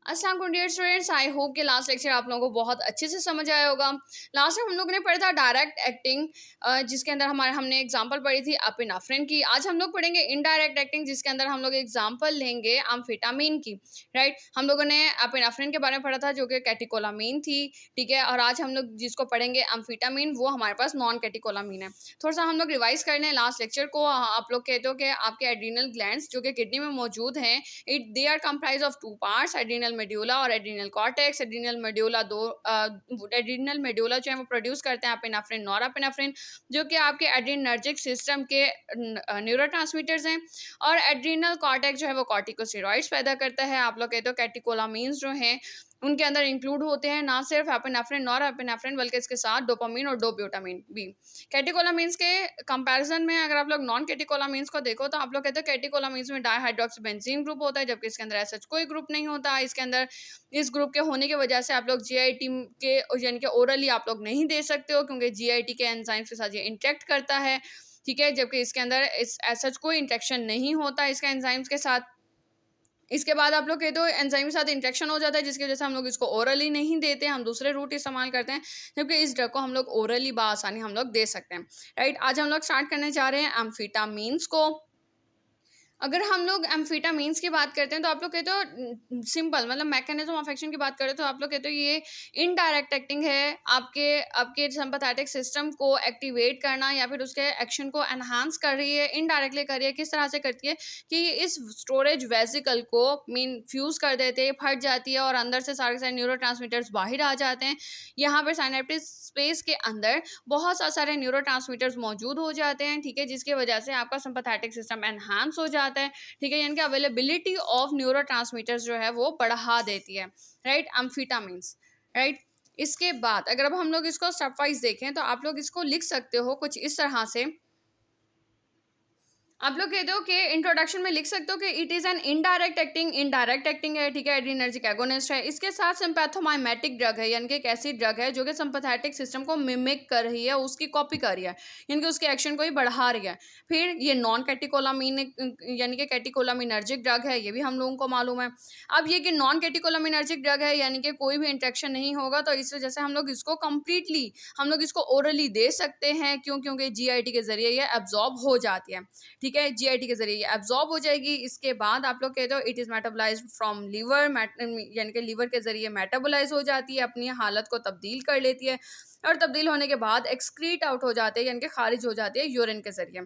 अस्सलाम वालेकुम dear students, I hope कि लास्ट लेक्चर आप लोगों को बहुत अच्छे से समझ आया होगा। लास्ट में हम लोगों ने पढ़ा था डायरेक्ट एक्टिंग, जिसके अंदर हमने एग्जांपल पढ़ी थी एपिनेफ्रिन की। आज हम लोग पढ़ेंगे इनडायरेक्ट एक्टिंग, जिसके अंदर हम लोग एग्जांपल लेंगे एम्फेटामिन की। राइट, हम लोगों ने एपिनेफ्रिन के बारे में पढ़ा था जो कि कैटेकोलामीन थी, ठीक है। और आज हम लोग जिसको पढ़ेंगे एम्फेटामिन, वो हमारे पास नॉन कैटेकोलामीन है। थोड़ा सा हम लोग रिवाइज कर लें लास्ट लेक्चर को। आप लोग कहते हो कि आपके एड्रीनल ग्लैंड्स जो कि किडनी में मौजूद हैं, they are comprise of two parts, adrenal medulla और एड्रीनल कॉर्टेक्स। एड्रीनल मेड्यूला जो है वो प्रोड्यूस करते हैं एपिनेफ्रिन, नॉरएपिनेफ्रिन, जो कि आपके एड्रीनर्जिक सिस्टम के न्यूरोट्रांसमीटर्स हैं। और एड्रीनल कॉर्टेक्स जो है वो कॉर्टिकोस्टेरॉइड्स पैदा करता है। आप लोग कहते हो कैटेकोलामीन्स जो हैं उनके अंदर इंक्लूड होते हैं ना सिर्फ एपिनेफ्रिन, नॉरएपिनेफ्रिन, बल्कि इसके साथ डोपामीन और डोब्यूटामीन भी। कैटेकोलामीन्स के कंपैरिजन में अगर आप लोग नॉन कैटेकोलामीन्स को देखो तो आप लोग कहते हो कैटेकोलामीन्स में डाइहाइड्रोक्सीबेंजीन ग्रुप होता है, जबकि इसके अंदर ऐसा कोई ग्रुप नहीं होता। इसके अंदर इस ग्रुप के होने की वजह से आप लोग जीआईटी के यानी कि ओरली आप लोग नहीं दे सकते हो, क्योंकि जीआईटी के एंजाइम्स के साथ ये इंटरेक्ट करता है, ठीक है। जबकि इसके अंदर ऐसा कोई इंटरेक्शन नहीं होता इसका एंजाइम्स के साथ। इसके बाद आप लोग कहते हो एंजाइम के साथ इंटरेक्शन हो जाता है, जिसकी वजह से हम लोग इसको ओरली नहीं देते, हम दूसरे रूट इस्तेमाल करते हैं, जबकि इस ड्रग को हम लोग ओरली बासानी हम लोग दे सकते हैं। राइट, आज हम लोग स्टार्ट करने जा रहे हैं एम्फेटामीन्स को। अगर हम लोग एम्फेटामीन्स की बात करते हैं तो आप लोग कहते हो सिंपल, मतलब मैकेनिज्म ऑफ एक्शन की बात करें तो आप लोग कहते हो ये इनडायरेक्ट एक्टिंग है, आपके आपके सिंपैथेटिक सिस्टम को एक्टिवेट करना या फिर उसके एक्शन को एनहांस कर रही है, इनडायरेक्टली कर रही है। किस तरह से करती है कि इस स्टोरेज वेसिकल को फ्यूज कर देते हैं, फट जाती है और अंदर से सारे न्यूरोट्रांसमीटर्स बाहर आ जाते हैं। यहाँ पर साइनेप्टिक स्पेस के अंदर बहुत सारे न्यूरोट्रांसमीटर्स मौजूद हो जाते हैं, ठीक है, जिसकी वजह से आपका सिंपैथेटिक सिस्टम एनहांस हो जाता है, ठीक है। यानी कि अवेलेबिलिटी ऑफ न्यूरोट्रांसमीटर्स जो है वो बढ़ा देती है। राइट, एम्फेटामिन्स। राइट, इसके बाद अगर अब हम लोग इसको स्टेप वाइज देखें तो आप लोग इसको लिख सकते हो कुछ इस तरह से। आप लोग कहते हो कि इंट्रोडक्शन में लिख सकते हो कि it is an indirect acting है, ठीक है, एड्रीनर्जिक एगोनिस्ट है। इसके साथ सिंपैथोमाइमेटिक ड्रग है, यानी कि एक ऐसी ड्रग है जो कि सिंपैथेटिक सिस्टम को मिमिक कर रही है, उसकी कॉपी कर रही है, यानी कि उसके एक्शन को ही बढ़ा रही है। फिर ये नॉन कैटेकोलामीन यानी कि कैटेकोलामिनर्जिक ड्रग है, ये भी हम लोगों को मालूम है। अब ये कि नॉन कैटेकोलामिनर्जिक ड्रग है, यानी कि कोई भी इंट्रैक्शन नहीं होगा, तो इस वजह से हम लोग इसको कम्प्लीटली हम लोग इसको ओरली दे सकते हैं। क्यों? क्योंकि जीआईटी के जरिए ये एब्जॉर्ब हो जाती है, ठीक है, जीआईटी के जरिए ये एब्जॉर्ब हो जाएगी। इसके बाद आप लोग कहते हो it is metabolised from liver, यानी कि लीवर के जरिए मेटाबोलाइज हो जाती है, अपनी हालत को तब्दील कर लेती है, और तब्दील होने के बाद एक्सक्रीट आउट हो जाते हैं, यानी कि खारिज हो जाती है यूरिन के जरिए।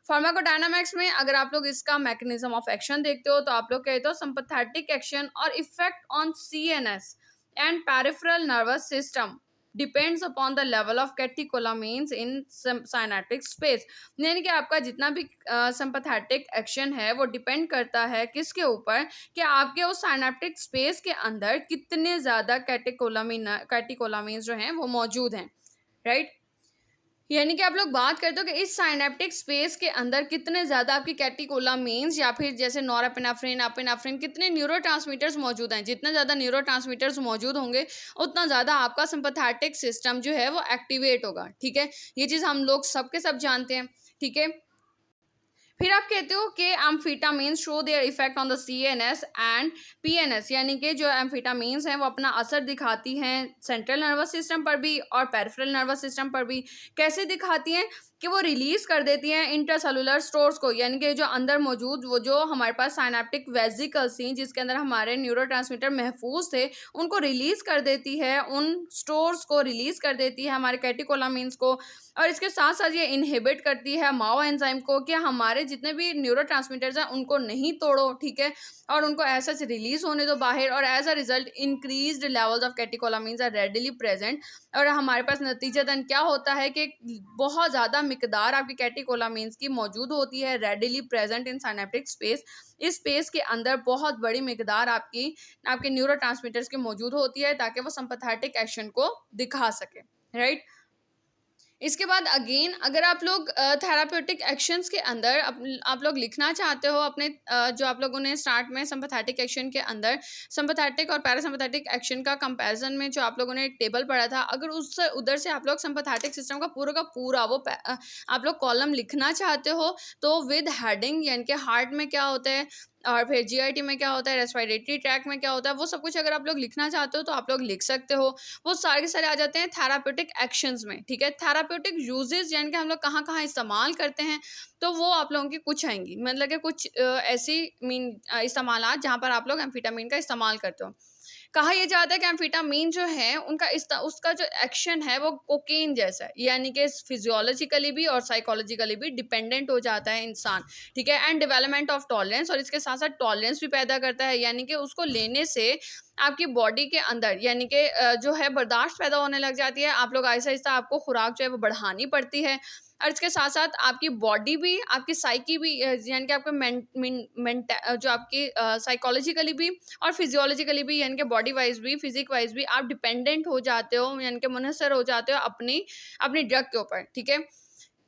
फार्माकोडायनामिक्स में अगर आप लोग इसका मैकेनिज्म ऑफ एक्शन देखते हो तो आप लोग कहते हो सिंपैथेटिक एक्शन और effect on CNS and peripheral nervous system depends upon the level of catecholamines in synaptic space. यानी कि आपका जितना भी सिंपैथेटिक एक्शन है वो डिपेंड करता है किसके ऊपर, कि आपके उस साइनेप्टिक स्पेस के अंदर कितने ज़्यादा कैटेकोलामीन्स जो हैं वो मौजूद हैं। राइट, यानी कि आप लोग बात करते हो कि इस साइनेप्टिक स्पेस के अंदर कितने ज़्यादा आपकी कैटेकोलामीन्स या फिर जैसे नॉरएपिनेफ्रिन, एपिनेफ्रिन, कितने न्यूरोट्रांसमीटर्स मौजूद हैं। जितने ज़्यादा न्यूरोट्रांसमीटर्स मौजूद होंगे उतना ज़्यादा आपका सिंपैथेटिक सिस्टम जो है वो एक्टिवेट होगा, ठीक है। ये चीज़ हम लोग सब के सब जानते हैं, ठीक है। फिर आप कहते हो कि amphetamines show their effect on the CNS and PNS, यानी कि जो एम्फेटामिन्स हैं वो अपना असर दिखाती हैं सेंट्रल नर्वस सिस्टम पर भी और पेरिफेरल नर्वस सिस्टम पर भी। कैसे दिखाती हैं? कि वो रिलीज कर देती हैं इंट्रासेलुलर स्टोर्स को, यानी कि जो अंदर मौजूद वो जो हमारे पास साइनेप्टिक वेसिकल्स थी जिसके अंदर हमारे न्यूरोट्रांसमीटर महफूज थे, उनको रिलीज कर देती है, उन स्टोर्स को रिलीज कर देती है, हमारे कैटेकोलामीन्स को। और इसके साथ साथ ये इनहिबिट करती है माओ एंजाइम को कि हमारे जितने भी न्यूरोट्रांसमीटर्स हैं उनको नहीं तोड़ो, ठीक है, और उनको ऐसा से रिलीज होने दो बाहर। और as a result increased levels of catecholamines are readily present. और हमारे पास नतीजतन क्या होता है कि बहुत ज़्यादा मिकदार आपकी कैटेकोलामीन्स की मौजूद होती है, readily present in synaptic space. इस स्पेस के अंदर बहुत बड़ी मिकदार आपके न्यूरोट्रांसमीटर्स की मौजूद होती है, ताकि वो सिंपैथेटिक एक्शन को दिखा सके। राइट, इसके बाद अगेन अगर आप लोग थेराप्यूटिक एक्शंस के अंदर आप लोग लिखना चाहते हो अपने जो आप लोगों ने स्टार्ट में सिंपैथेटिक एक्शन के अंदर सिंपैथेटिक और पैरासिम्पैथेटिक एक्शन का कंपैरिजन में जो आप लोगों ने एक टेबल पढ़ा था, अगर उससे उधर से आप लोग सिंपैथेटिक सिस्टम का पूरा वो आप लोग कॉलम लिखना चाहते हो तो विद हेडिंग, यानी कि हार्ट में क्या होता है, और फिर जीआईटी में क्या होता है, रेस्पिरेटरी ट्रैक में क्या होता है, वो सब कुछ अगर आप लोग लिखना चाहते हो तो आप लोग लिख सकते हो। वो सारे के सारे आ जाते हैं थेराप्यूटिक एक्शंस में, ठीक है। थेराप्यूटिक यूजेस यानी कि हम लोग कहाँ कहाँ इस्तेमाल करते हैं, तो वो आप लोगों की कुछ आएंगी, मतलब कि कुछ ऐसी इस्तेमालात जहाँ पर आप लोग एम्फीटामिन का इस्तेमाल करते हो। कहा यह जाता है कि एम्फीटामिन जो है उनका उसका जो एक्शन है वो कोकेन जैसा है, यानी कि फिजियोलॉजिकली भी और साइकोलॉजिकली भी डिपेंडेंट हो जाता है इंसान, ठीक है। एंड डेवलपमेंट ऑफ टॉलरेंस, और इसके साथ साथ टॉलरेंस भी पैदा करता है, यानी कि उसको लेने से आपकी बॉडी के अंदर यानी कि जो है बर्दाश्त पैदा होने लग जाती है। आप लोग आहिस्ता आहिस्ता आपको खुराक जो है वो बढ़ानी पड़ती है, और इसके साथ साथ आपकी बॉडी भी, आपकी साइकी भी, यानी कि आपके जो आपकी साइकोलॉजिकली भी और फिजियोलॉजिकली भी, यानी कि बॉडी वाइज भी, फिजिक वाइज भी आप डिपेंडेंट हो जाते हो, यानी कि मुनहसर हो जाते हो अपनी अपनी ड्रग के ऊपर, ठीक है।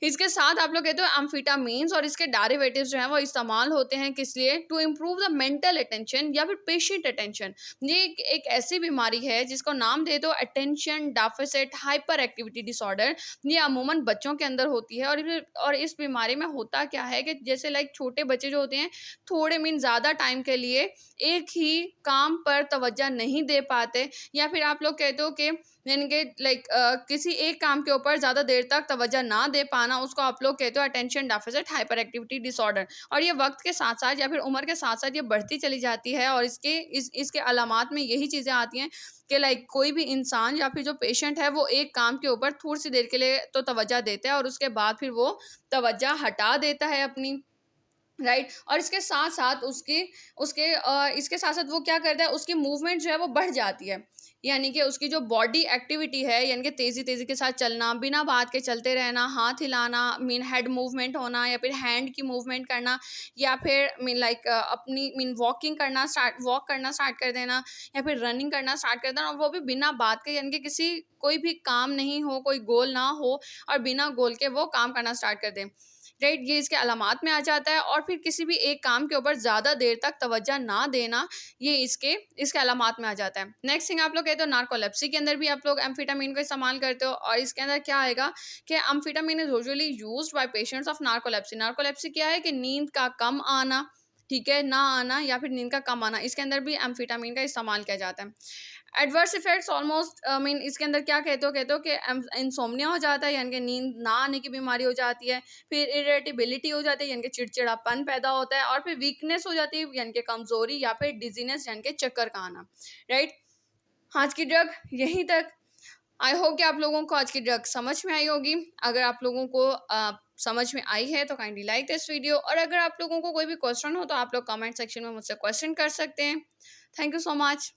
इसके साथ आप लोग कहते हो एम्फीटामिन्स और इसके डेरिवेटिव्स जो हैं वो इस्तेमाल होते हैं किस लिए, to improve the mental attention या फिर पेशेंट अटेंशन। ये एक ऐसी बीमारी है जिसको नाम दे दो attention deficit hyper activity disorder. ये अमूमन बच्चों के अंदर होती है, और इस बीमारी में होता क्या है कि जैसे लाइक छोटे बच्चे जो होते हैं थोड़े ज़्यादा टाइम के लिए एक ही काम पर तवज्जो नहीं दे पाते, या फिर आप लोग कहते हो कि यानी कि लाइक किसी एक काम के ऊपर ज़्यादा देर तक तवज्जो ना दे पाना, उसको आप लोग कहते हो attention deficit hyper activity disorder. और ये वक्त के साथ साथ या फिर उम्र के साथ साथ ये बढ़ती चली जाती है, और इसके अलामात में यही चीज़ें आती हैं कि लाइक कोई भी इंसान या फिर जो पेशेंट है वो एक काम के ऊपर थोड़ी सी देर के लिए तो तवज्जो देता है, और उसके बाद फिर वो तवज्जो हटा देता है अपनी, राइट। और इसके साथ साथ इसके साथ साथ वो क्या करता है, उसकी मूवमेंट जो है वो बढ़ जाती है, यानी कि उसकी जो बॉडी एक्टिविटी है, यानी कि तेज़ी तेज़ी के साथ चलना, बिना बात के चलते रहना, हाथ हिलाना, हेड मूवमेंट होना, या फिर हैंड की मूवमेंट करना, या फिर लाइक अपनी वॉक करना स्टार्ट कर देना, या फिर रनिंग करना स्टार्ट कर देना, और वो भी बिना बात के, यानी कि किसी कोई भी काम नहीं हो, कोई गोल ना हो, और बिना गोल के वो काम करना स्टार्ट कर दें, राइट। ये इसके अलामात में आ जाता है। और फिर किसी भी एक काम के ऊपर ज़्यादा देर तक तवज्जो ना देना, ये इसके अलामात में आ जाता है। नेक्स्ट थिंग आप लोग कहते हो नार्कोलेप्सी के अंदर भी आप लोग एम्फीटामिन को इस्तेमाल करते हो, और इसके अंदर क्या आएगा कि amphetamine is usually used by patients of narcolepsy. Narcolepsy क्या है कि नींद का कम आना, ठीक है, ना आना या फिर नींद का कम आना, इसके अंदर भी एम्फीटामिन का इस्तेमाल किया जाता है। एडवर्स इफेक्ट्स ऑलमोस्ट इसके अंदर क्या कहते हो कि इंसोम्निया हो जाता है, यानी कि नींद ना आने की बीमारी हो जाती है, फिर इरिटेबिलिटी हो जाती है, यानी कि चिड़चिड़ापन पैदा होता है, और फिर वीकनेस हो जाती है, यानी कि कमजोरी, या फिर डिजीनेस, यानी कि चक्कर का आना, राइट। आज की ड्रग यहीं तक। आई होप कि आप लोगों को आज की ड्रग समझ में आई होगी। अगर आप लोगों को समझ में आई है तो काइंडली लाइक दिस वीडियो, और अगर आप लोगों को कोई भी क्वेश्चन हो तो आप लोग कमेंट सेक्शन में मुझसे क्वेश्चन कर सकते हैं। Thank you so much.